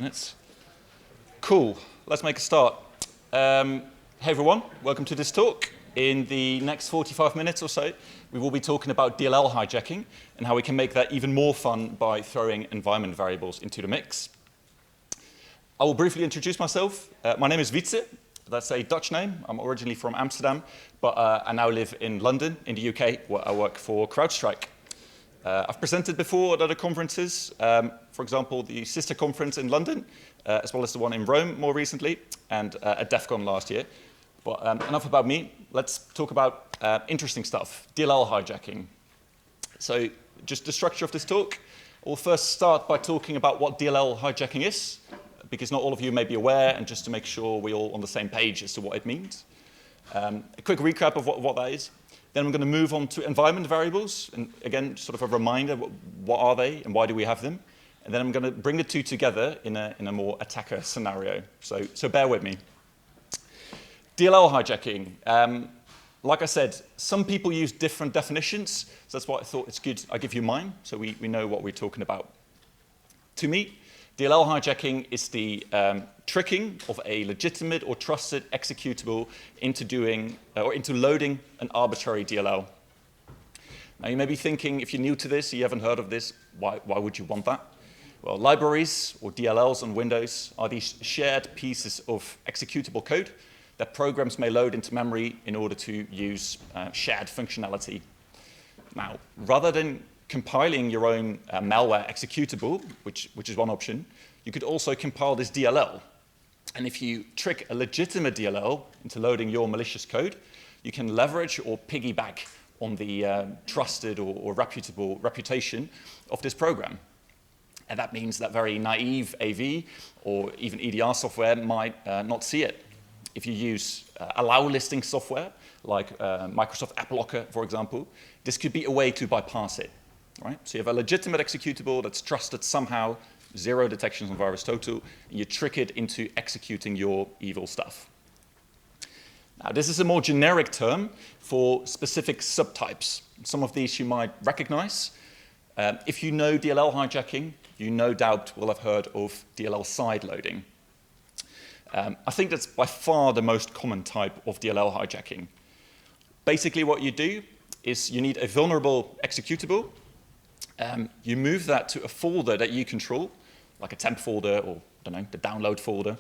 Minutes. Cool. Let's make a start. Hey everyone, welcome to this talk. In the next 45 minutes or so, we will be talking about DLL hijacking and how we can make that even more fun by throwing environment variables into the mix. I will briefly introduce myself. My name is Wietze. That's a Dutch name. I'm originally from Amsterdam, but I now live in London, in the UK, where I work for CrowdStrike. I've presented before at other conferences, for example, the sister conference in London, as well as the one in Rome more recently, and at DEF CON last year. But enough about me. Let's talk about interesting stuff, DLL hijacking. So just the structure of this talk. We'll first start by talking about what DLL hijacking is, because not all of you may be aware, and just to make sure we're all on the same page as to what it means. A quick recap of what that is. Then I'm going to move on to environment variables, and again, sort of a reminder, what are they and why do we have them? And then I'm going to bring the two together in a more attacker scenario. So bear with me. DLL hijacking. Like I said, some people use different definitions, so that's why I thought it's good I give you mine, so we know what we're talking about. To me, DLL hijacking is the tricking of a legitimate or trusted executable into doing or into loading an arbitrary DLL. Now you may be thinking, if you're new to this, you haven't heard of this, why would you want that? Well, libraries or DLLs on Windows are these shared pieces of executable code that programs may load into memory in order to use shared functionality. Now, rather than compiling your own malware executable, which is one option, you could also compile this DLL. And if you trick a legitimate DLL into loading your malicious code, you can leverage or piggyback on the trusted or reputable reputation of this program. And that means that very naive AV or even EDR software might not see it. If you use allow listing software, like Microsoft AppLocker, for example, this could be a way to bypass it. Right? So you have a legitimate executable that's trusted somehow, zero detections on virus total, and you trick it into executing your evil stuff. Now, this is a more generic term for specific subtypes. Some of these you might recognize. If you know DLL hijacking, you no doubt will have heard of DLL side loading. I think that's by far the most common type of DLL hijacking. Basically what you do is you need a vulnerable executable. You move that to a folder that you control, like a temp folder or, I don't know, the download folder,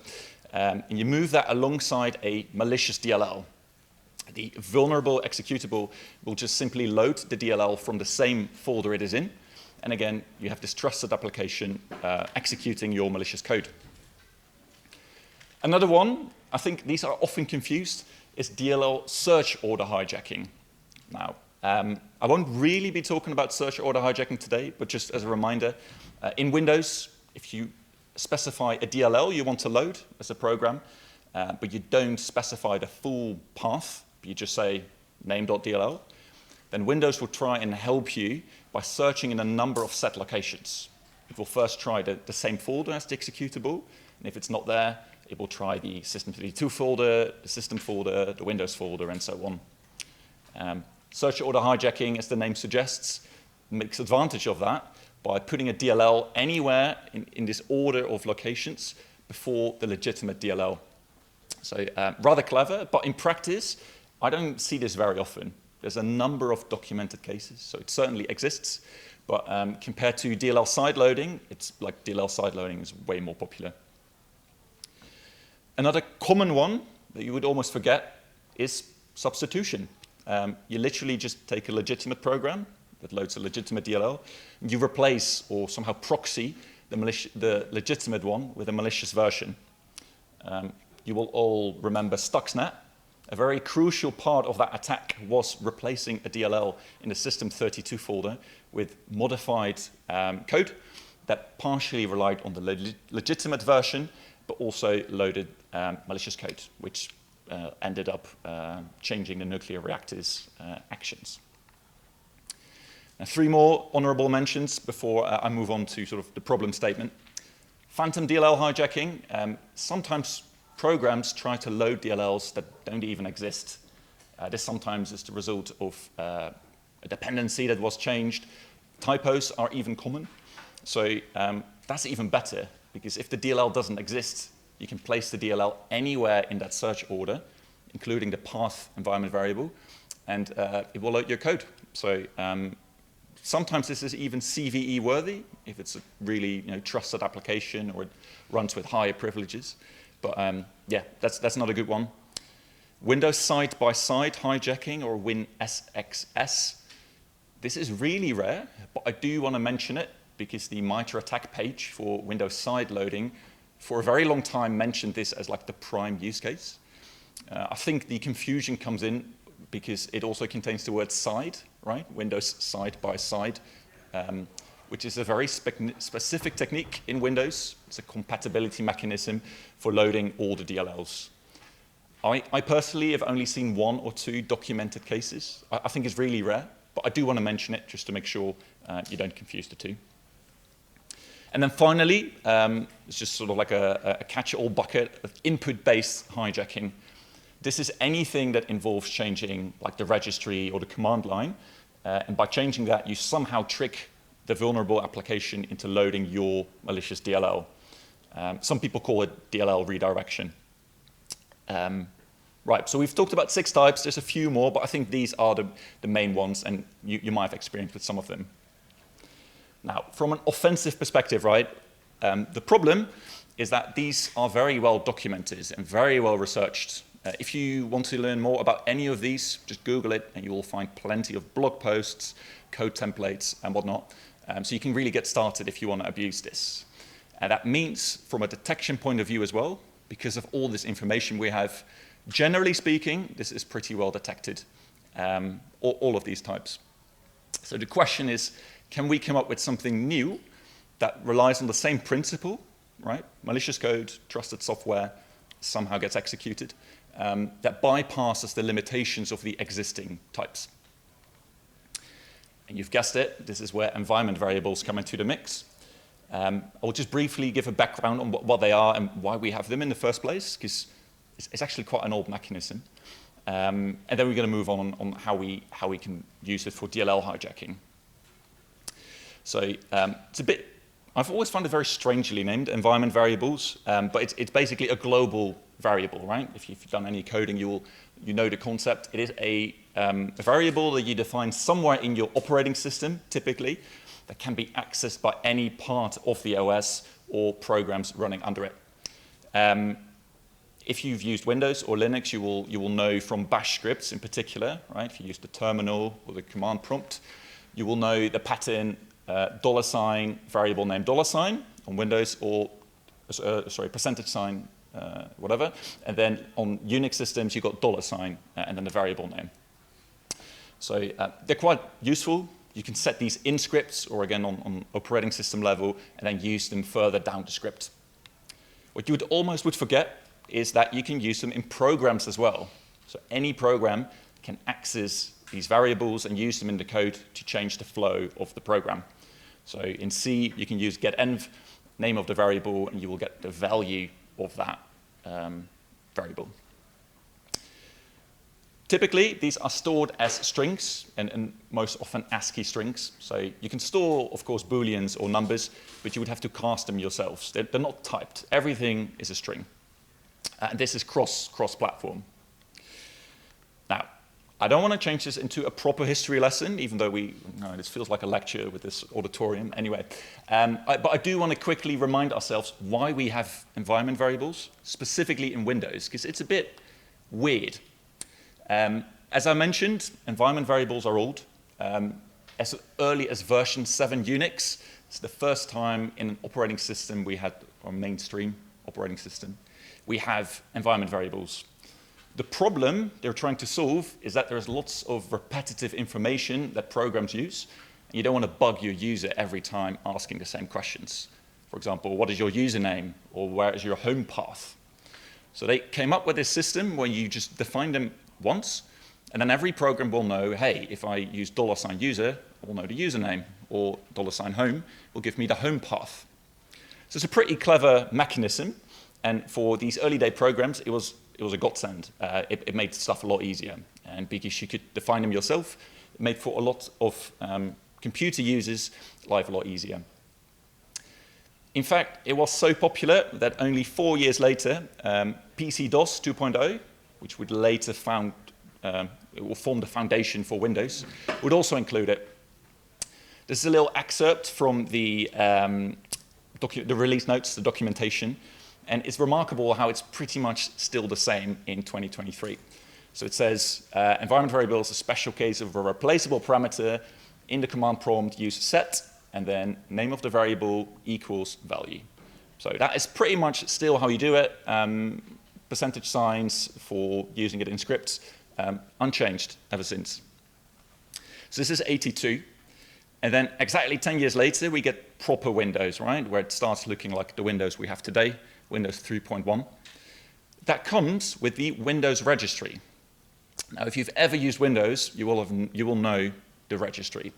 and you move that alongside a malicious DLL. The vulnerable executable will just simply load the DLL from the same folder it is in, and again, you have this trusted application executing your malicious code. Another one, I think these are often confused, is DLL search order hijacking. Now, I won't really be talking about search order hijacking today, but just as a reminder, in Windows, if you specify a DLL you want to load as a program, but you don't specify the full path, you just say name.dll, then Windows will try and help you by searching in a number of set locations. It will first try the same folder as the executable, and if it's not there, it will try the system32 folder, the system folder, the Windows folder, and so on. Search order hijacking, as the name suggests, makes advantage of that by putting a DLL anywhere in this order of locations before the legitimate DLL. So rather clever, but in practice, I don't see this very often. There's a number of documented cases, so it certainly exists, but compared to DLL sideloading, it's like DLL sideloading is way more popular. Another common one that you would almost forget is substitution. You literally just take a legitimate program that loads a legitimate DLL, and you replace or somehow proxy the legitimate one with a malicious version. You will all remember Stuxnet. A very crucial part of that attack was replacing a DLL in the system32 folder with modified code that partially relied on the legitimate version, but also loaded malicious code, which ended up changing the nuclear reactor's actions. Now, three more honorable mentions before I move on to sort of the problem statement. Phantom DLL hijacking. Sometimes programs try to load DLLs that don't even exist. This sometimes is the result of a dependency that was changed. Typos are even common. So that's even better. because if the DLL doesn't exist, you can place the DLL anywhere in that search order, including the path environment variable, and it will load your code. So sometimes this is even CVE worthy if it's a really trusted application or it runs with higher privileges. But yeah, that's not a good one. Windows side-by-side hijacking, or WinSXS. This is really rare, but I do want to mention it because the MITRE attack page for Windows side loading for a very long time mentioned this as like the prime use case. I think the confusion comes in because it also contains the word side, right? Windows side-by-side, which is a very specific technique in Windows. It's a compatibility mechanism for loading all the DLLs. I personally have only seen 1 or 2 documented cases. I think it's really rare, but I do want to mention it just to make sure you don't confuse the two. And then finally, it's just sort of like a catch-all bucket of input-based hijacking. This is anything that involves changing like the registry or the command line, and by changing that, you somehow trick the vulnerable application into loading your malicious DLL. Some people call it DLL redirection. Right, so we've talked about 6 types. There's a few more, but I think these are the main ones, and you might have experience with some of them. Now, from an offensive perspective, right, the problem is that these are very well documented and very well researched. If you want to learn more about any of these, just Google it, and you will find plenty of blog posts, code templates, and whatnot. So you can really get started if you want to abuse this. And that means, from a detection point of view as well, because of all this information we have, generally speaking, this is pretty well detected, all of these types. So the question is, can we come up with something new that relies on the same principle, right? Malicious code, trusted software, somehow gets executed, that bypasses the limitations of the existing types. And you've guessed it, this is where environment variables come into the mix. I will just briefly give a background on what they are and why we have them in the first place, because it's actually quite an old mechanism. And then we're going to move on how we can use it for DLL hijacking. So it's a bit, I've always found it very strangely named, environment variables, but it's basically a global variable, right? If you've done any coding, you know the concept. It is a variable that you define somewhere in your operating system, typically, that can be accessed by any part of the OS or programs running under it. If you've used Windows or Linux, you will know from bash scripts in particular, right? If you use the terminal or the command prompt, you will know the pattern $, variable name $, on Windows, or percentage sign, whatever. And then on Unix systems, you've got $, and then the variable name. So they're quite useful. You can set these in scripts, or again on operating system level, and then use them further down the script. What you would forget is that you can use them in programs as well. So any program can access these variables and use them in the code to change the flow of the program. So in C, you can use getenv, name of the variable, and you will get the value of that variable. Typically, these are stored as strings, and most often ASCII strings. So you can store, of course, Booleans or numbers, but you would have to cast them yourselves. They're not typed. Everything is a string. And this is cross-platform. Now, I don't want to change this into a proper history lesson, even though this feels like a lecture with this auditorium. Anyway, but I do want to quickly remind ourselves why we have environment variables, specifically in Windows, because it's a bit weird. As I mentioned, environment variables are old. As early as version 7 Unix, it's the first time in an operating system we had, our mainstream operating system, we have environment variables. The problem they're trying to solve is that there's lots of repetitive information that programs use, and you don't want to bug your user every time asking the same questions. For example, what is your username, or where is your home path? So they came up with this system where you just define them once, and then every program will know, hey, if I use $user, I will know the username, or $home will give me the home path. So it's a pretty clever mechanism, and for these early day programs, it was a godsend. It made stuff a lot easier, and because you could define them yourself, it made for a lot of computer users life a lot easier. In fact, it was so popular that only 4 years later, PC-DOS 2.0, which would later it will form the foundation for Windows, would also include it. This is a little excerpt from the release notes, the documentation, and it's remarkable how it's pretty much still the same in 2023. So it says, environment variable is a special case of a replaceable parameter in the command prompt, use set, and then name of the variable equals value. So that is pretty much still how you do it. Percentage signs for using it in scripts, unchanged ever since. So this is 82. And then exactly 10 years later, we get proper Windows, right? Where it starts looking like the Windows we have today, Windows 3.1. That comes with the Windows registry. Now, if you've ever used Windows, you will know the registry,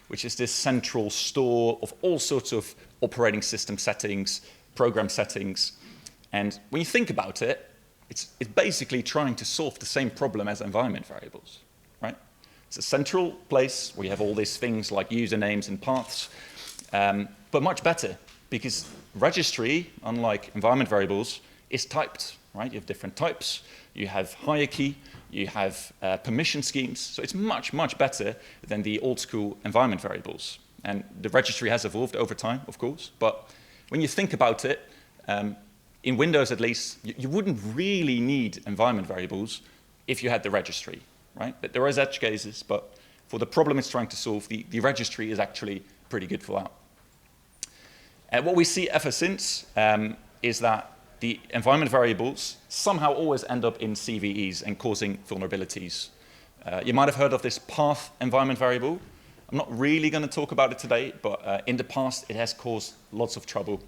which is this central store of all sorts of operating system settings, program settings. And when you think about it, it's basically trying to solve the same problem as environment variables, right? It's a central place where you have all these things like usernames and paths, but much better, because registry, unlike environment variables, is typed, right? You have different types, you have hierarchy, you have permission schemes, so it's much, much better than the old school environment variables. And the registry has evolved over time, of course, but when you think about it, in Windows at least, you wouldn't really need environment variables if you had the registry, right? But there is edge cases, but for the problem it's trying to solve, the registry is actually pretty good for that. And what we see ever since is that the environment variables somehow always end up in CVEs and causing vulnerabilities. You might have heard of this path environment variable. I'm not really going to talk about it today, but in the past it has caused lots of trouble.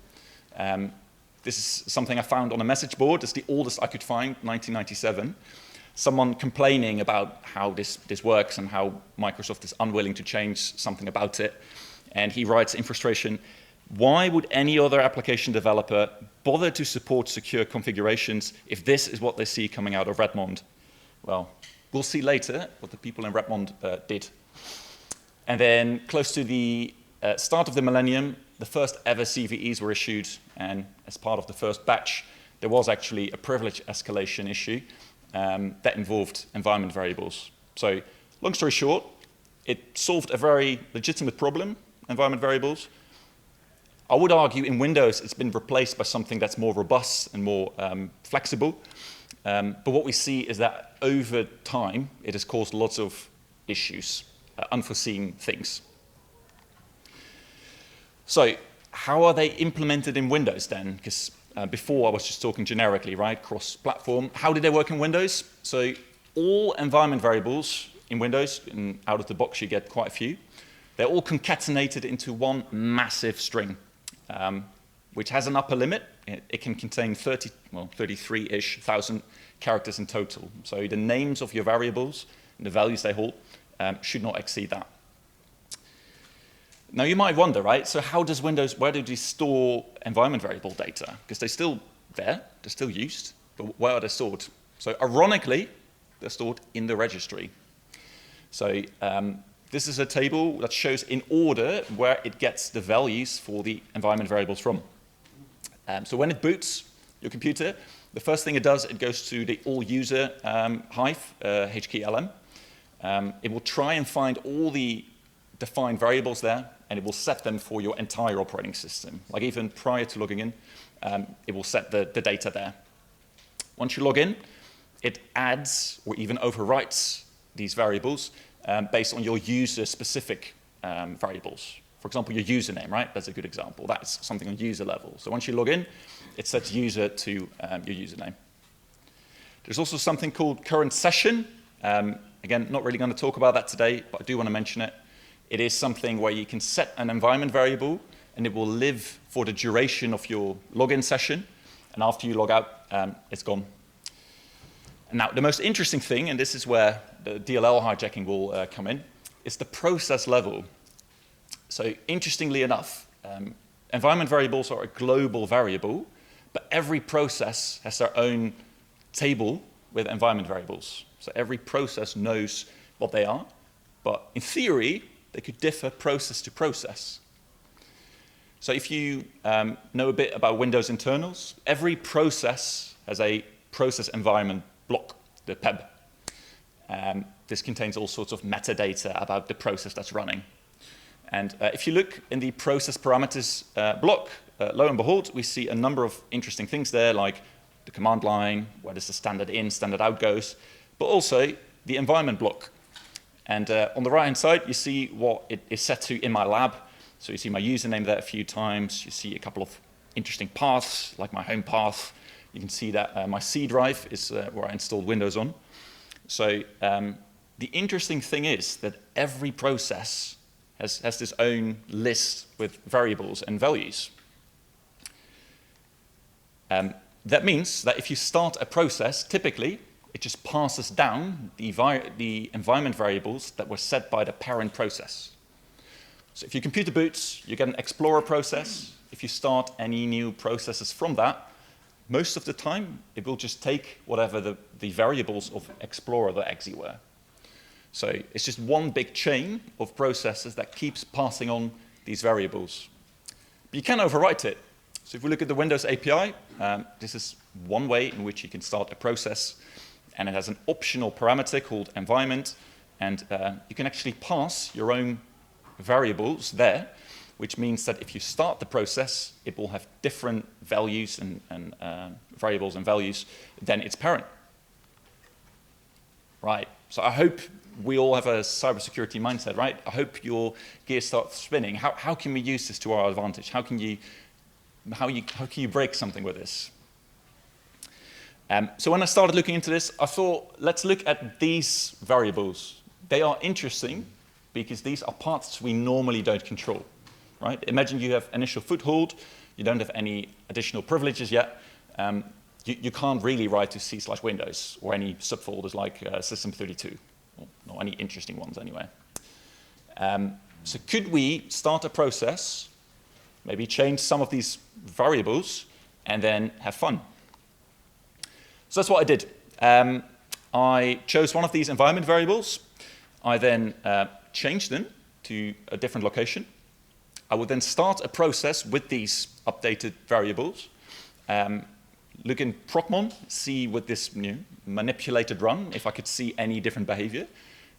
This is something I found on a message board. It's the oldest I could find, 1997. Someone complaining about how this works and how Microsoft is unwilling to change something about it. And he writes in frustration, why would any other application developer bother to support secure configurations if this is what they see coming out of Redmond? Well, we'll see later what the people in Redmond did. And then close to the start of the millennium, the first ever CVEs were issued, and as part of the first batch, there was actually a privilege escalation issue that involved environment variables. So, long story short, it solved a very legitimate problem, environment variables. I would argue in Windows it's been replaced by something that's more robust and more flexible. But what we see is that over time it has caused lots of issues, unforeseen things. So how are they implemented in Windows then? Because before I was just talking generically, right, cross-platform. How did they work in Windows? So all environment variables in Windows, and out of the box you get quite a few, they're all concatenated into one massive string. Which has an upper limit. It can contain 33-ish thousand characters in total. So the names of your variables and the values they hold should not exceed that. Now you might wonder, right? So how does Windows, where do they store environment variable data? Because they're still there, they're still used, but where are they stored? So ironically, they're stored in the registry. So this is a table that shows in order where it gets the values for the environment variables from. So when it boots your computer, the first thing it does, it goes to the all-user hive, HKLM. It will try and find all the defined variables there, and it will set them for your entire operating system. Like even prior to logging in, it will set the data there. Once you log in, it adds or even overwrites these variables based on your user-specific variables. For example, your username, right? That's a good example. That's something on user level. So once you log in, it sets user to your username. There's also something called current session. Again, not really going to talk about that today, but I do want to mention it. It is something where you can set an environment variable, and it will live for the duration of your login session. And after you log out, it's gone. Now, the most interesting thing, and this is where the DLL hijacking will come in, is the process level. So interestingly enough, environment variables are a global variable, but every process has their own table with environment variables. So every process knows what they are, but in theory, they could differ process to process. So if you know a bit about Windows internals, every process has a process environment block, the PEB. This contains all sorts of metadata about the process that's running. And if you look in the process parameters block, lo and behold, we see a number of interesting things there, like the command line, where does the standard in, standard out goes, but also the environment block. And on the right-hand side, you see what it is set to in my lab. So you see my username there a few times. You see a couple of interesting paths, like my home path. You can see that my C drive is where I installed Windows on. So the interesting thing is that every process has this own list with variables and values. That means that if you start a process, typically, it just passes down the environment variables that were set by the parent process. So if you computer boot, you get an Explorer process. If you start any new processes from that, most of the time, it will just take whatever the variables of Explorer.exe were. So it's just one big chain of processes that keeps passing on these variables. But you can overwrite it. So if we look at the Windows API, this is one way in which you can start a process. And it has an optional parameter called environment. And you can actually pass your own variables there, which means that if you start the process, it will have different values and variables and values than its parent. Right, so I hope we all have a cybersecurity mindset, right? I hope your gears start spinning. How can we use this to our advantage? How can you break something with this? So when I started looking into this, I thought, let's look at these variables. They are interesting because these are parts we normally don't control, right? Imagine you have initial foothold, you don't have any additional privileges yet. You can't really write to C/Windows or any subfolders like System32, or not any interesting ones anyway. So could we start a process, maybe change some of these variables, and then have fun? So that's what I did. I chose one of these environment variables. I then changed them to a different location. I would then start a process with these updated variables. Look in Procmon, see with this manipulated run if I could see any different behavior.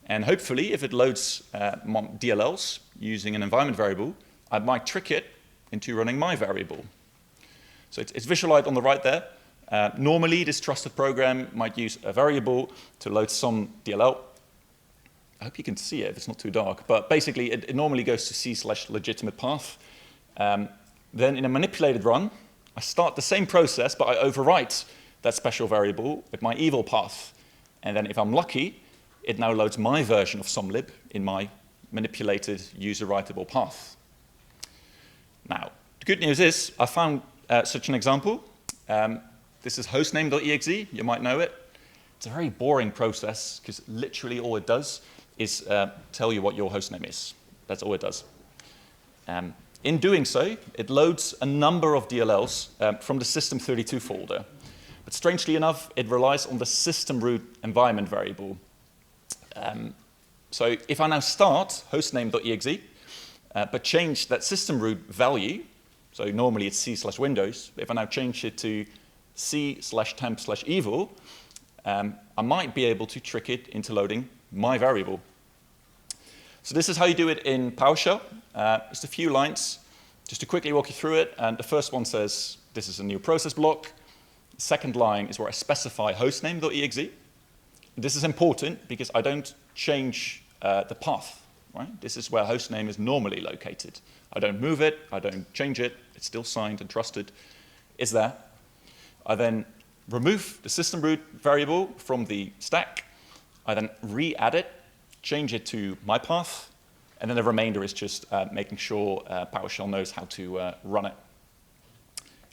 And hopefully, if it loads DLLs using an environment variable, I might trick it into running my variable. So it's visualized on the right there. Normally, this trusted program might use a variable to load some DLL. I hope you can see it if it's not too dark. But basically, it normally goes to C/legitimate path. Then in a manipulated run, I start the same process, but I overwrite that special variable with my evil path. And then if I'm lucky, it now loads my version of sumlib in my manipulated user-writable path. Now, the good news is I found such an example. This is hostname.exe. You might know it. It's a very boring process because literally all it does is tell you what your hostname is. That's all it does. In doing so, it loads a number of DLLs from the System32 folder. But strangely enough, it relies on the system root environment variable. So if I now start hostname.exe, but change that system root value, so normally it's C/Windows, but if I now change it to C/temp/evil, I might be able to trick it into loading my variable. So this is how you do it in PowerShell. Just a few lines, just to quickly walk you through it. And the first one says, this is a new process block. The second line is where I specify hostname.exe. This is important because I don't change the path, right? This is where hostname is normally located. I don't move it, I don't change it, it's still signed and trusted. It's there. I then remove the system root variable from the stack. I then re-add it, change it to my path, and then the remainder is just making sure PowerShell knows how to run it.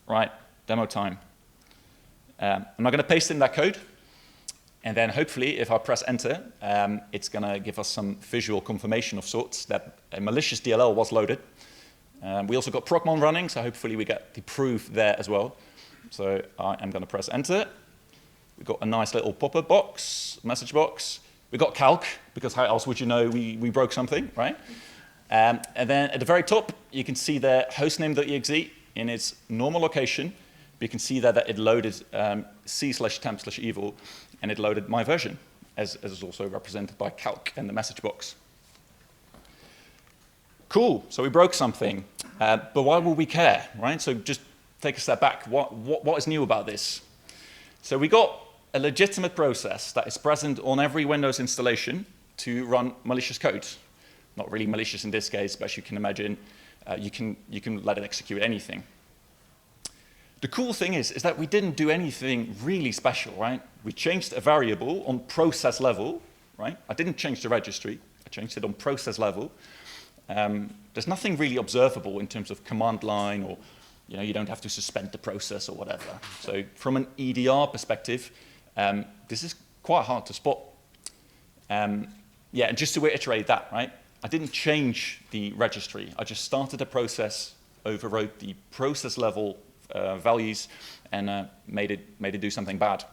Right, demo time. I'm now going to paste in that code, and then hopefully if I press enter, it's going to give us some visual confirmation of sorts that a malicious DLL was loaded. We also got Procmon running, so hopefully we get the proof there as well. So I am going to press enter. We've got a nice little pop-up box, message box. We got calc, because how else would you know we broke something, right? And then at the very top, you can see the hostname.exe in its normal location. But you can see there that it loaded c/temp/evil, and it loaded my version, as is also represented by calc in the message box. Cool, so we broke something, but why would we care, right? So just take a step back. What is new about this? So we got a legitimate process that is present on every Windows installation to run malicious code. Not really malicious in this case, but as you can imagine, you can let it execute anything. The cool thing is that we didn't do anything really special, right? We changed a variable on process level, right? I didn't change the registry. I changed it on process level. There's nothing really observable in terms of command line, or you don't have to suspend the process or whatever. So from an EDR perspective, this is quite hard to spot. Yeah, and just to reiterate that, right? I didn't change the registry. I just started a process, overwrote the process level values, and made it do something bad.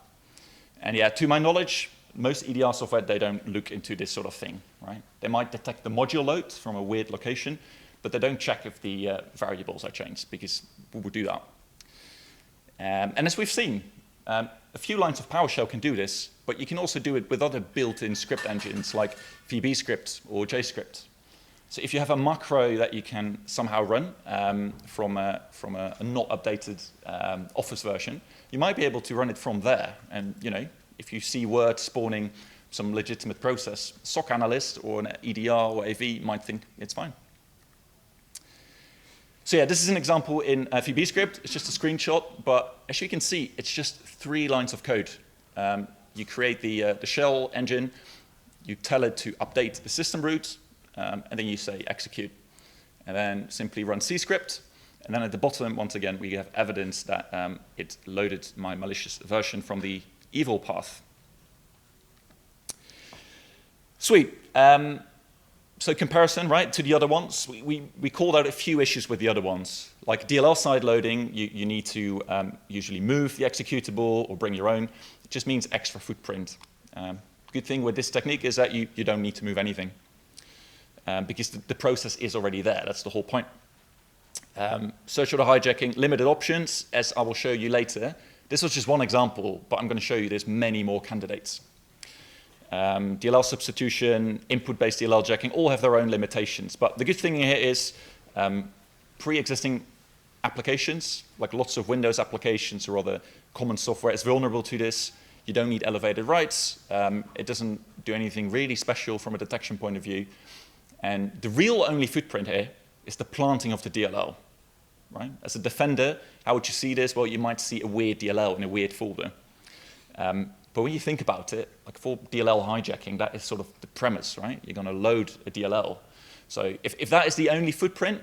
And yeah, to my knowledge, most EDR software, they don't look into this sort of thing, right? They might detect the module load from a weird location, but they don't check if the variables are changed, because we would do that. And as we've seen, a few lines of PowerShell can do this, but you can also do it with other built-in script engines like VB-script or JScript. So if you have a macro that you can somehow run from a not updated Office version, you might be able to run it from there. And if you see Word spawning some legitimate process, SOC analyst or an EDR or AV might think it's fine. So yeah, this is an example in VB-script. It's just a screenshot, but as you can see, it's just 3 lines of code. You create the shell engine, you tell it to update the system root, and then you say execute. And then simply run cscript. And then at the bottom, once again, we have evidence that it loaded my malicious version from the evil path. Sweet. So comparison, right, to the other ones, we called out a few issues with the other ones. Like DLL side loading, you need to usually move the executable or bring your own. It just means extra footprint. Good thing with this technique is that you don't need to move anything because the process is already there. That's the whole point. Search order hijacking, limited options, as I will show you later. This was just one example, but I'm going to show you there's many more candidates. DLL substitution, input-based DLL jacking, all have their own limitations. But the good thing here is pre-existing applications, like lots of Windows applications or other common software, is vulnerable to this. You don't need elevated writes. It doesn't do anything really special from a detection point of view. And the real only footprint here is the planting of the DLL. Right? As a defender, how would you see this? Well, you might see a weird DLL in a weird folder. But when you think about it, like for DLL hijacking, that is sort of the premise, right? You're going to load a DLL. So if that is the only footprint,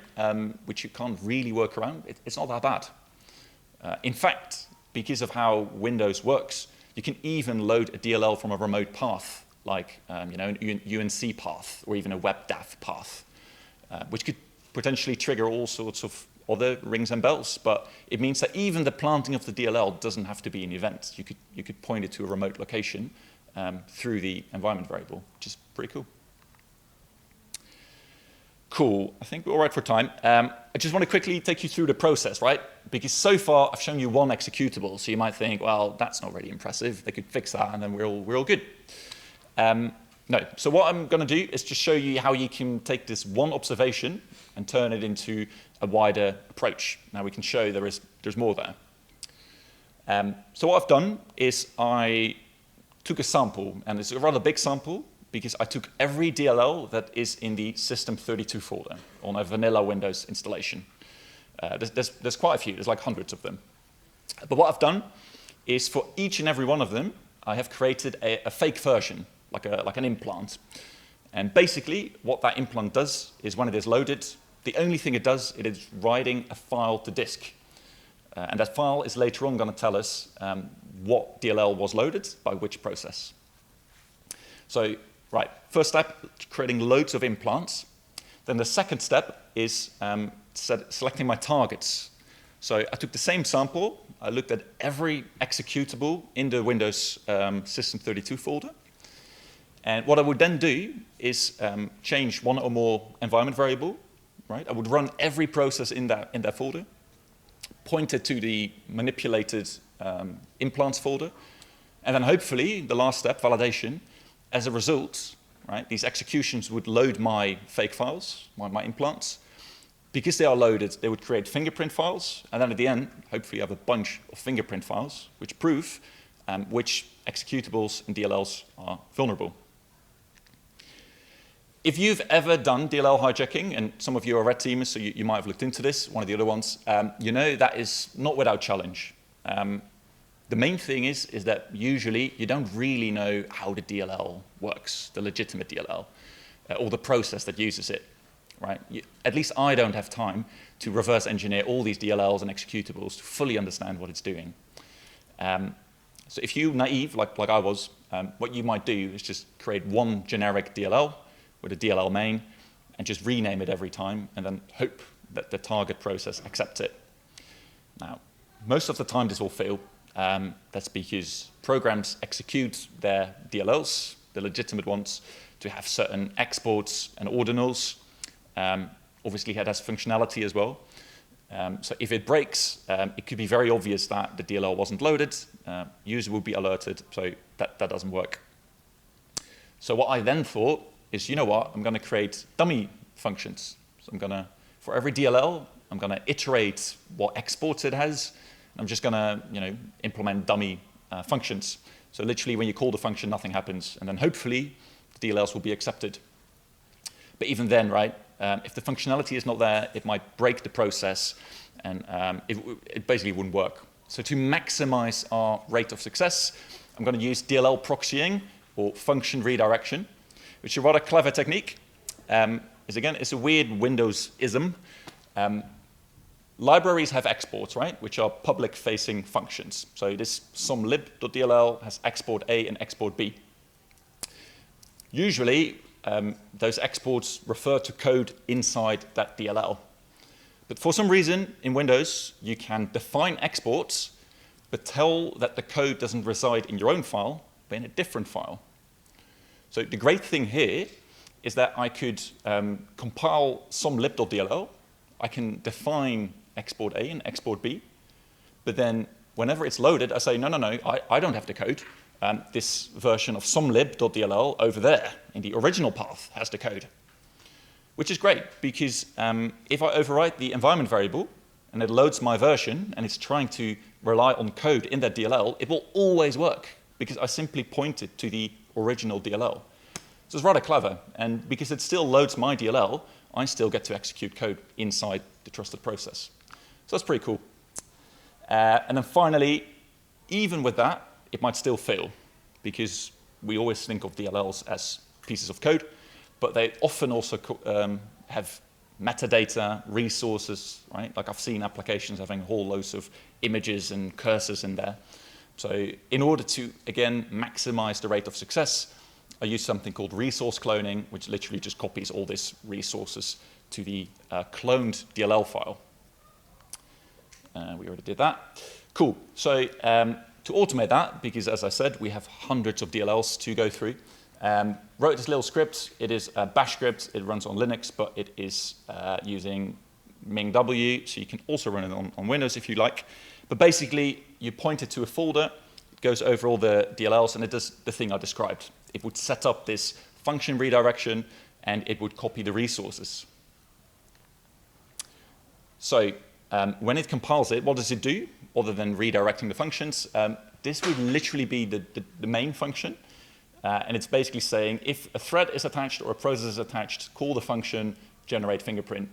which you can't really work around, it's not that bad. In fact, because of how Windows works, you can even load a DLL from a remote path, like an UNC path or even a WebDAV path, which could potentially trigger all sorts of other rings and bells, but it means that even the planting of the DLL doesn't have to be an event. You could point it to a remote location through the environment variable, which is pretty cool. Cool, I think we're all right for time. I just want to quickly take you through the process, right? Because so far I've shown you one executable, so you might think, well, that's not really impressive. They could fix that and then we're all good. No, so what I'm going to do is just show you how you can take this one observation and turn it into a wider approach. Now we can show there's more there. So what I've done is I took a sample, and it's a rather big sample because I took every DLL that is in the System32 folder on a vanilla Windows installation. There's quite a few, there's like hundreds of them. But what I've done is for each and every one of them, I have created a fake version, like an implant. And basically, what that implant does is when it is loaded, the only thing it does, it is writing a file to disk. And that file is later on going to tell us what DLL was loaded by which process. So, right, first step, creating loads of implants. Then the second step is selecting my targets. So I took the same sample, I looked at every executable in the Windows System32 folder, And what I would then do is change one or more environment variable, right? I would run every process in that folder, point it to the manipulated implants folder, and then hopefully the last step, validation, as a result, right, these executions would load my fake files, my implants. Because they are loaded, they would create fingerprint files, and then at the end, hopefully you have a bunch of fingerprint files which prove which executables and DLLs are vulnerable. If you've ever done DLL hijacking, and some of you are red teamers, so you might have looked into this, one of the other ones, you know that is not without challenge. The main thing is that usually you don't really know how the DLL works, the legitimate DLL, or the process that uses it. Right? At least I don't have time to reverse engineer all these DLLs and executables to fully understand what it's doing. So if you're naive, like I was, what you might do is just create one generic DLL with a DLL main and just rename it every time and then hope that the target process accepts it. Now, most of the time this will fail. That's because programs execute their DLLs, the legitimate ones, to have certain exports and ordinals. Obviously it has functionality as well. So if it breaks, it could be very obvious that the DLL wasn't loaded. User will be alerted, so that doesn't work. So what I then thought is, you know what, I'm going to create dummy functions. So I'm going to, for every DLL, I'm going to iterate what exports it has. I'm just going to, implement dummy functions. So literally when you call the function, nothing happens. And then hopefully the DLLs will be accepted. But even then, right, if the functionality is not there, it might break the process and it basically wouldn't work. So to maximize our rate of success, I'm going to use DLL proxying or function redirection, which is a rather clever technique. It's a weird Windows-ism. Libraries have exports, right, which are public-facing functions. So this sumlib.dll has export A and export B. Usually, those exports refer to code inside that DLL. But for some reason, in Windows, you can define exports, but tell that the code doesn't reside in your own file, but in a different file. So the great thing here is that I could compile sumlib.dll. I can define export A and export B, but then whenever it's loaded, I say, no, I don't have the code. This version of sumlib.dll over there in the original path has the code, which is great because if I overwrite the environment variable and it loads my version and it's trying to rely on code in that DLL, it will always work because I simply pointed to the original DLL. So it's rather clever, and because it still loads my DLL, I still get to execute code inside the trusted process. So that's pretty cool. And then finally, even with that, it might still fail because we always think of DLLs as pieces of code, but they often also have metadata, resources, right? Like I've seen applications having whole loads of images and cursors in there. So in order to, again, maximize the rate of success, I use something called resource cloning, which literally just copies all these resources to the cloned DLL file. We already did that. Cool. So to automate that, because as I said, we have hundreds of DLLs to go through, wrote this little script. It is a bash script. It runs on Linux, but it is using MingW, so you can also run it on Windows if you like. But basically, you point it to a folder, it goes over all the DLLs, and it does the thing I described. It would set up this function redirection, and it would copy the resources. So when it compiles it, what does it do, other than redirecting the functions? This would literally be the main function. And it's basically saying, if a thread is attached or a process is attached, call the function generate fingerprint.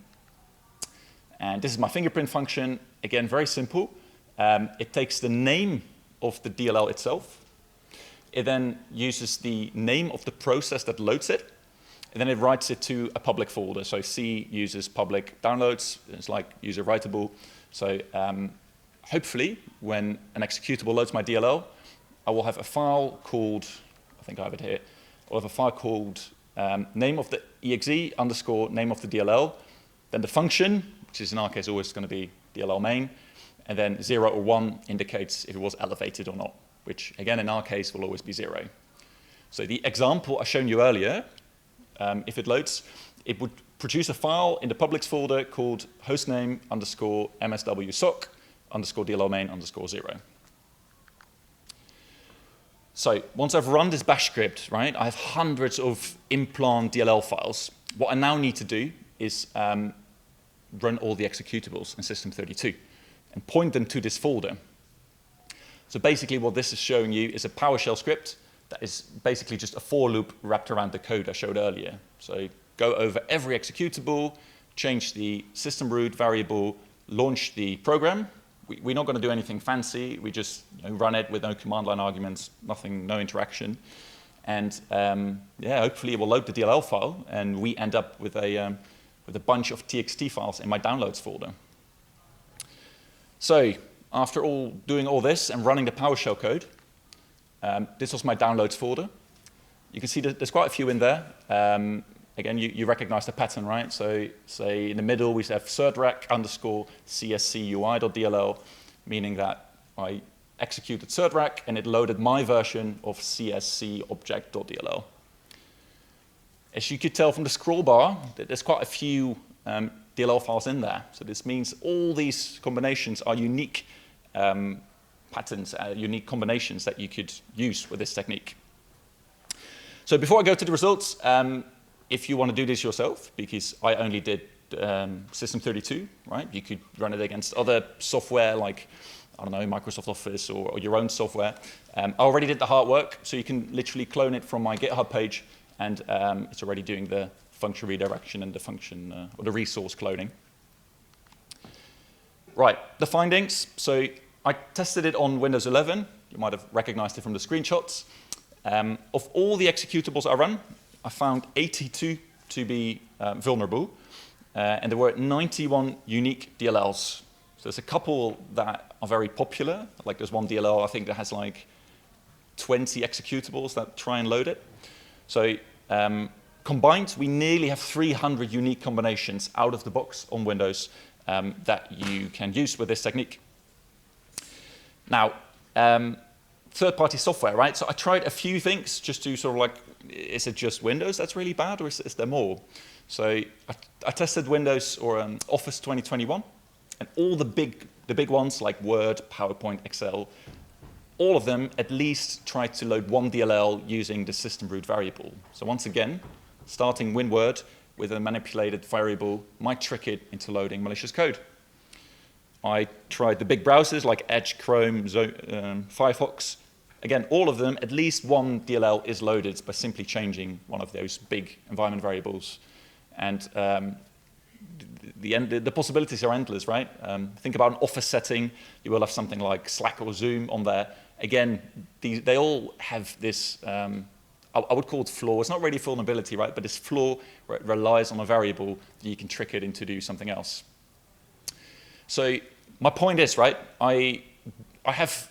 And this is my fingerprint function. Again, very simple. It takes the name of the DLL itself. It then uses the name of the process that loads it, and then it writes it to a public folder. So C uses public downloads. It's like user writable. So hopefully, when an executable loads my DLL, I will have a file called, I think I have it here, I'll have a file called name of the exe underscore name of the DLL, then the function, which is in our case always going to be DLL main, and then 0 or 1 indicates if it was elevated or not, which again in our case will always be 0. So the example I shown you earlier, if it loads, it would produce a file in the publics folder called hostname underscore msw sock underscore DLL main underscore 0. So once I've run this bash script, right, I have hundreds of implant DLL files. What I now need to do is run all the executables in System32 and point them to this folder. So basically what this is showing you is a PowerShell script that is basically just a for loop wrapped around the code I showed earlier. So go over every executable, change the system root variable, launch the program. We're not going to do anything fancy. We just run it with no command line arguments, nothing, no interaction. And yeah, hopefully it will load the DLL file, and we end up with a bunch of TXT files in my downloads folder. So after doing all this and running the PowerShell code, this was my downloads folder. You can see that there's quite a few in there. Again, you recognize the pattern, right? So say in the middle, we have certrack underscore cscui.dll, meaning that I executed certrack and it loaded my version of csc object.dll. As you could tell from the scroll bar, there's quite a few DLL files in there. So this means all these combinations are unique patterns, unique combinations that you could use with this technique. So before I go to the results, if you want to do this yourself, because I only did System32, right? You could run it against other software like, I don't know, Microsoft Office or your own software. I already did the hard work, so you can literally clone it from my GitHub page, and it's already doing the function redirection and the function or the resource cloning. Right, the findings. So I tested it on Windows 11. You might have recognized it from the screenshots. Of all the executables I run, I found 82 to be vulnerable, and there were 91 unique DLLs. So there's a couple that are very popular. Like there's one DLL I think that has like 20 executables that try and load it. So combined, we nearly have 300 unique combinations out of the box on Windows that you can use with this technique. Now, third-party software, right? So I tried a few things just to sort of like, is it just Windows that's really bad, or is there more? So I tested Windows or Office 2021, and all the big ones like Word, PowerPoint, Excel, all of them at least tried to load one DLL using the system root variable. So once again, starting WinWord with a manipulated variable might trick it into loading malicious code. I tried the big browsers like Edge, Chrome, Firefox. Again, all of them, at least one DLL is loaded by simply changing one of those big environment variables. And the possibilities are endless, right? Think about an Office setting. You will have something like Slack or Zoom on there. Again, they all have this, I would call it flaw. It's not really vulnerability, right? But this flaw where it relies on a variable that you can trick it into do something else. So my point is, right, I have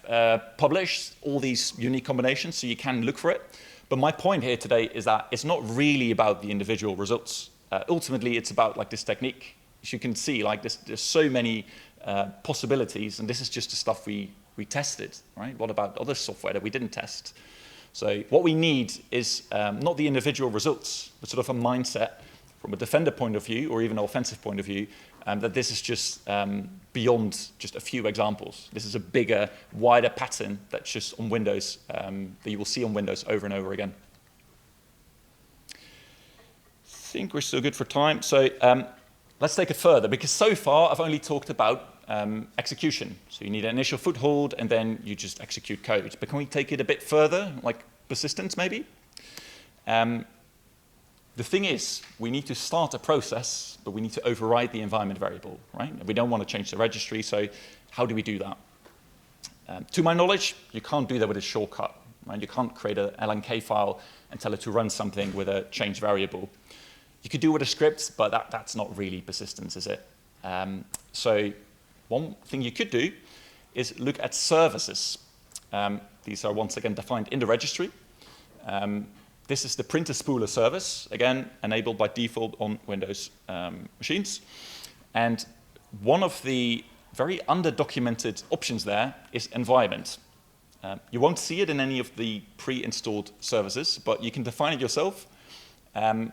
published all these unique combinations, so you can look for it. But my point here today is that it's not really about the individual results. Ultimately, it's about like this technique. As you can see, like there's so many possibilities, and this is just the stuff we tested, right? What about other software that we didn't test? So what we need is not the individual results, but sort of a mindset from a defender point of view, or even an offensive point of view, that this is just beyond just a few examples. This is a bigger, wider pattern that's just on Windows, that you will see on Windows over and over again. I think we're still good for time. So let's take it further, because so far I've only talked about execution. So you need an initial foothold, and then you just execute code. But can we take it a bit further, like persistence maybe? The thing is, we need to start a process, but we need to override the environment variable, right? We don't want to change the registry, so how do we do that? To my knowledge, you can't do that with a shortcut, right? You can't create an LNK file and tell it to run something with a change variable. You could do it with a script, but that's not really persistence, is it? So one thing you could do is look at services. These are once again defined in the registry. This is the printer spooler service, again, enabled by default on Windows machines. And one of the very under-documented options there is environment. You won't see it in any of the pre-installed services, but you can define it yourself. And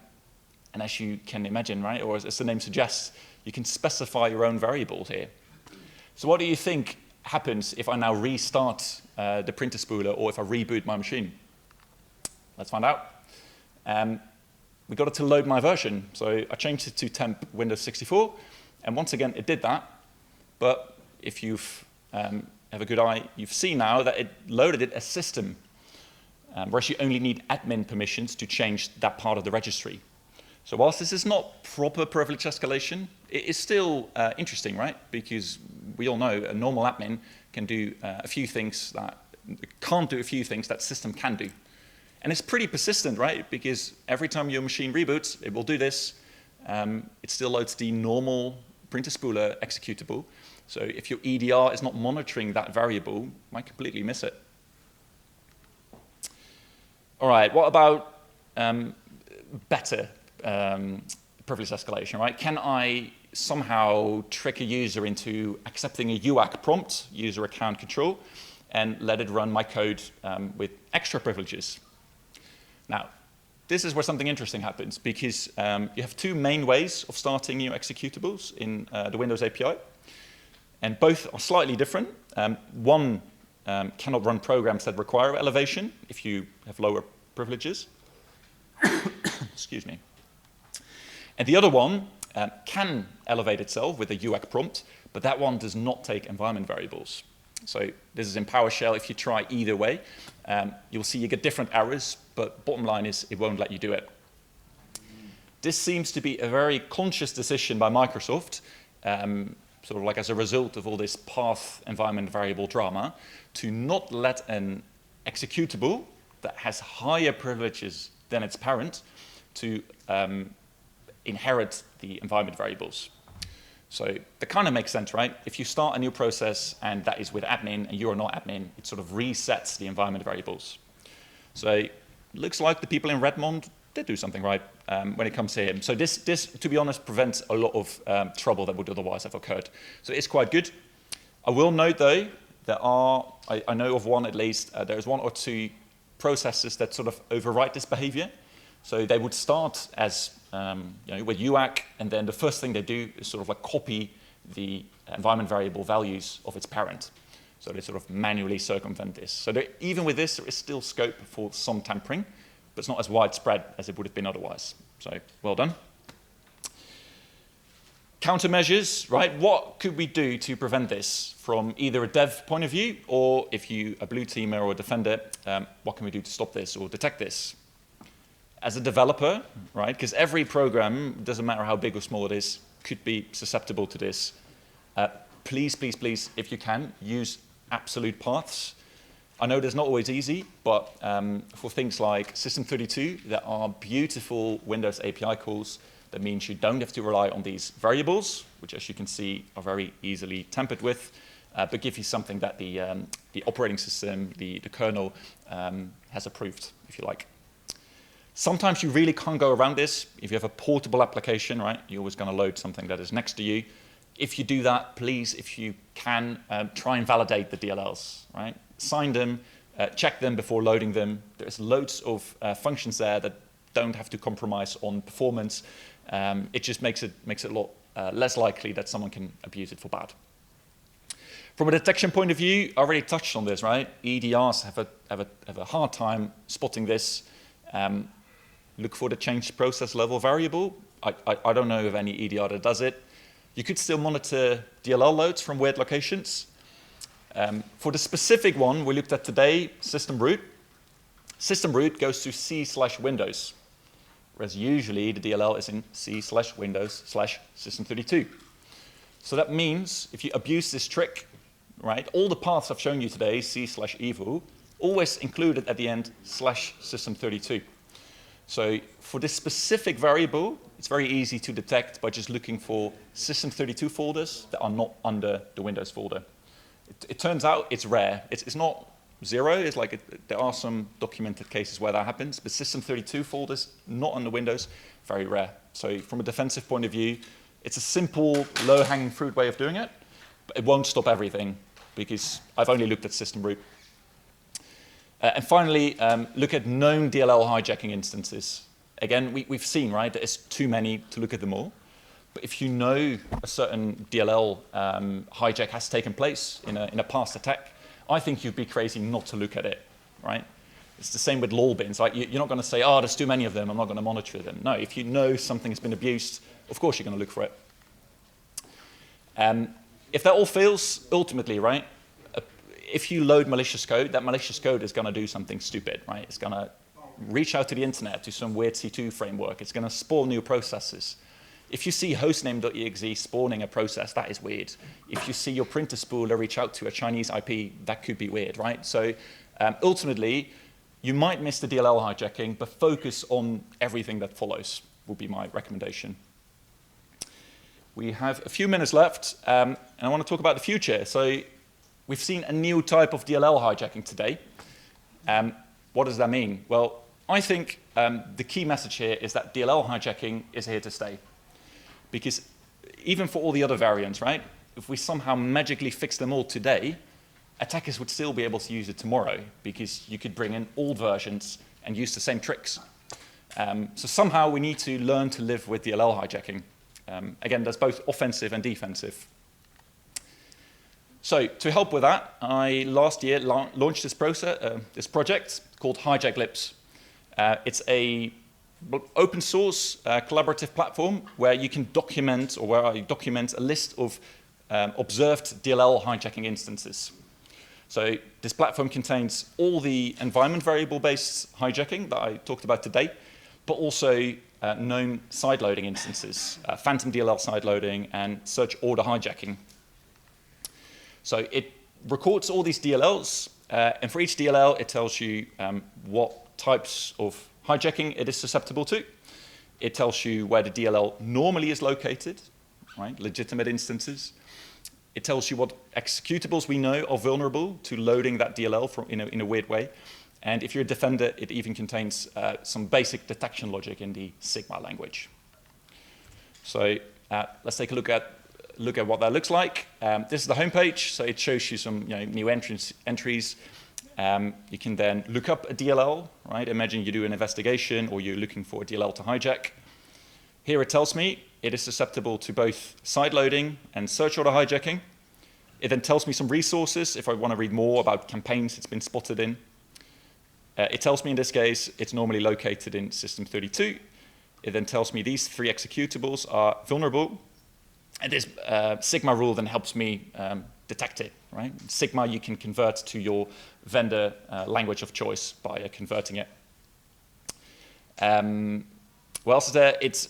as you can imagine, right, or as the name suggests, you can specify your own variables here. So what do you think happens if I now restart the printer spooler or if I reboot my machine? Let's find out. We got it to load my version. So I changed it to temp Windows 64. And once again, it did that. But if you've have a good eye, you've seen now that it loaded it as system, whereas you only need admin permissions to change that part of the registry. So whilst this is not proper privilege escalation, it is still interesting, right? Because we all know a normal admin can do a few things that can't do a few things that system can do. And it's pretty persistent, right? Because every time your machine reboots, it will do this. It still loads the normal printer spooler executable. So if your EDR is not monitoring that variable, you might completely miss it. All right, what about better privilege escalation, right? Can I somehow trick a user into accepting a UAC prompt, user account control, and let it run my code with extra privileges? Now, this is where something interesting happens, because you have two main ways of starting new executables in the Windows API. And both are slightly different. One cannot run programs that require elevation if you have lower privileges. Excuse me. And the other one can elevate itself with a UAC prompt, but that one does not take environment variables. So this is in PowerShell. If you try either way, you'll see you get different errors, but bottom line is it won't let you do it. This seems to be a very conscious decision by Microsoft, sort of like as a result of all this path environment variable drama, to not let an executable that has higher privileges than its parent to inherit the environment variables. So that kind of makes sense, right? If you start a new process and that is with admin and you are not admin, it sort of resets the environment variables. So it looks like the people in Redmond did do something right when it comes to him. So this, to be honest, prevents a lot of trouble that would otherwise have occurred. So it's quite good. I will note, though, there are, I know of one at least, there's one or two processes that sort of overwrite this behavior. So they would start as with UAC, and then the first thing they do is sort of like copy the environment variable values of its parent. So they sort of manually circumvent this. So even with this, there is still scope for some tampering, but it's not as widespread as it would have been otherwise. So well done. Countermeasures, right? What could we do to prevent this from either a dev point of view, or if you a blue teamer or a defender, what can we do to stop this or detect this? As a developer, right, because every program, doesn't matter how big or small it is, could be susceptible to this. Please, please, please, if you can, use absolute paths. I know that's not always easy, but for things like System32, there are beautiful Windows API calls. That means you don't have to rely on these variables, which, as you can see, are very easily tampered with, but give you something that the operating system, the kernel, has approved, if you like. Sometimes you really can't go around this. If you have a portable application, right, you're always going to load something that is next to you. If you do that, please, if you can, try and validate the DLLs, right? Sign them, check them before loading them. There's loads of functions there that don't have to compromise on performance. It just makes it a lot less likely that someone can abuse it for bad. From a detection point of view, I already touched on this, right? EDRs have a hard time spotting this. Look for the change process level variable. I don't know of any EDR that does it. You could still monitor DLL loads from weird locations. For the specific one we looked at today, system root. System root goes to C/Windows, whereas usually the DLL is in C/Windows/System32. So that means if you abuse this trick, right, all the paths I've shown you today, C/Evil, always included at the end /System32. So for this specific variable, it's very easy to detect by just looking for System32 folders that are not under the Windows folder. It turns out it's rare. It's not zero. It's like there are some documented cases where that happens, but System32 folders not under Windows, very rare. So from a defensive point of view, it's a simple, low-hanging fruit way of doing it, but it won't stop everything because I've only looked at system root. And finally, look at known DLL hijacking instances. Again, we've seen, right, that it's too many to look at them all. But if you know a certain DLL hijack has taken place in a past attack, I think you'd be crazy not to look at it, right? It's the same with lol bins. Like you're not going to say, oh, there's too many of them, I'm not going to monitor them. No, if you know something has been abused, of course you're going to look for it. If that all fails, ultimately, right, if you load malicious code, that malicious code is going to do something stupid, right? It's going to reach out to the internet, to some weird C2 framework. It's going to spawn new processes. If you see hostname.exe spawning a process, that is weird. If you see your printer spooler reach out to a Chinese IP, that could be weird, right? So ultimately, you might miss the DLL hijacking, but focus on everything that follows, would be my recommendation. We have a few minutes left, and I want to talk about the future. So we've seen a new type of DLL hijacking today. What does that mean? Well, I think the key message here is that DLL hijacking is here to stay. Because even for all the other variants, right, if we somehow magically fix them all today, attackers would still be able to use it tomorrow, because you could bring in old versions and use the same tricks. So somehow we need to learn to live with DLL hijacking. Again, there's both offensive and defensive. So to help with that, I last year launched this project called Hijack Lips. It's a open source collaborative platform where you can document, or where I document a list of observed DLL hijacking instances. So this platform contains all the environment variable-based hijacking that I talked about today, but also known sideloading instances, phantom DLL sideloading and search order hijacking. So it records all these DLLs, and for each DLL, it tells you what types of hijacking it is susceptible to. It tells you where the DLL normally is located, right? Legitimate instances. It tells you what executables we know are vulnerable to loading that DLL in a weird way. And if you're a defender, it even contains some basic detection logic in the Sigma language. So let's take a look at what that looks like. This is the homepage, so it shows you some new entries. You can then look up a DLL, right? Imagine you do an investigation or you're looking for a DLL to hijack. Here it tells me it is susceptible to both sideloading and search order hijacking. It then tells me some resources if I want to read more about campaigns it's been spotted in. It tells me in this case it's normally located in system 32. It then tells me these 3 executables are vulnerable. And this Sigma rule then helps me detect it, right? Sigma you can convert to your vendor language of choice by converting it. What else is there? It's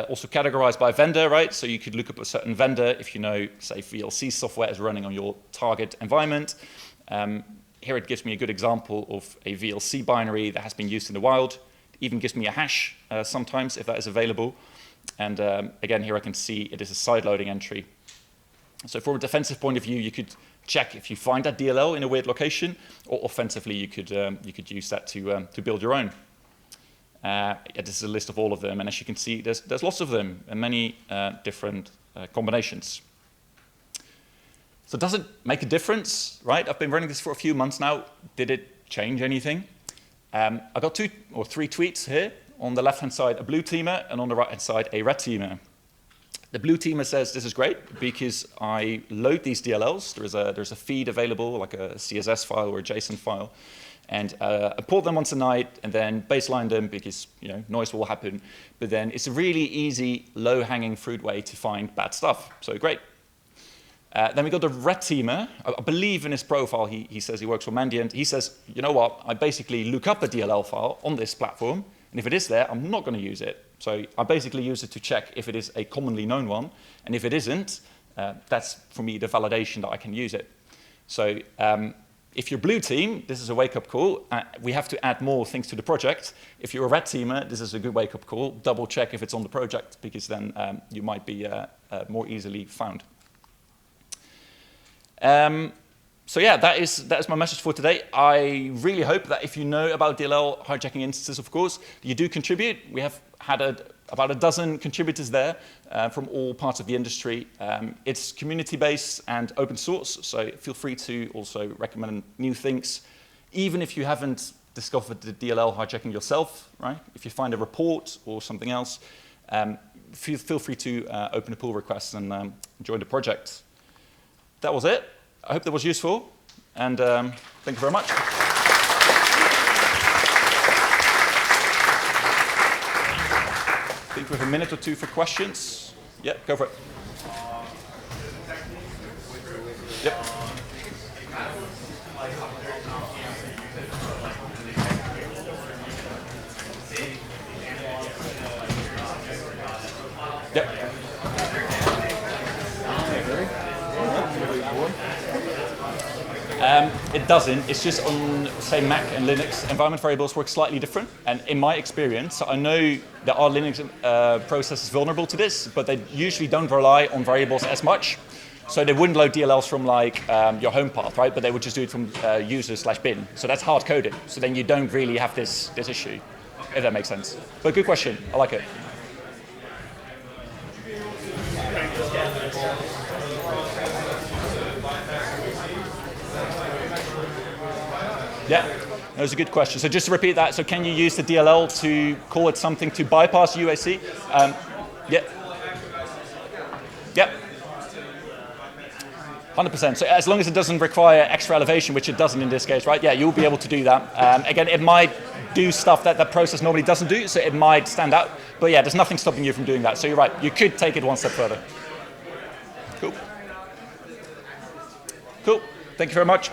also categorized by vendor, right? So you could look up a certain vendor if you know, say, VLC software is running on your target environment. Here it gives me a good example of a VLC binary that has been used in the wild. It even gives me a hash sometimes if that is available. And again, here I can see it is a sideloading entry. So from a defensive point of view, you could check if you find that DLL in a weird location, or offensively, you could use that to build your own. This is a list of all of them, and as you can see, there's lots of them and many different combinations. So does it make a difference, right? I've been running this for a few months now. Did it change anything? I got 2 or 3 tweets here. On the left-hand side, a blue teamer, and on the right-hand side, a red teamer. The blue teamer says this is great because I load these DLLs. There's a feed available, like a CSS file or a JSON file, and I port them once a night and then baseline them because noise will happen. But then it's a really easy, low-hanging fruit way to find bad stuff. So great. Then we got the red teamer. I believe in his profile he says he works for Mandiant. He says, you know what? I basically look up a DLL file on this platform. And if it is there, I'm not going to use it. So I basically use it to check if it is a commonly known one. And if it isn't, that's, for me, the validation that I can use it. So if you're blue team, this is a wake-up call. We have to add more things to the project. If you're a red teamer, this is a good wake-up call. Double check if it's on the project, because then you might be more easily found. So yeah, that is my message for today. I really hope that if you know about DLL hijacking instances, of course, you do contribute. We have had about a dozen contributors there from all parts of the industry. It's community-based and open source, so feel free to also recommend new things. even if you haven't discovered the DLL hijacking yourself, right? If you find a report or something else, feel free to open a pull request and join the project. That was it. I hope that was useful, and thank you very much. I think we have a minute or two for questions. Yeah, go for it. Yep. Yep. It doesn't. It's just on, say, Mac and Linux, environment variables work slightly different. And in my experience, I know there are Linux processes vulnerable to this, but they usually don't rely on variables as much. So they wouldn't load DLLs from like your home path, right? But they would just do it from user/bin. So that's hard coded. So then you don't really have this issue, if that makes sense. But good question. I like it. Yeah, that was a good question. So just to repeat that, so can you use the DLL to call it something to bypass UAC? Yeah. Yep. 100%. So as long as it doesn't require extra elevation, which it doesn't in this case, right? Yeah, you'll be able to do that. Again, it might do stuff that that process normally doesn't do, so it might stand out. But yeah, there's nothing stopping you from doing that. So you're right, you could take it one step further. Cool. Cool. Thank you very much.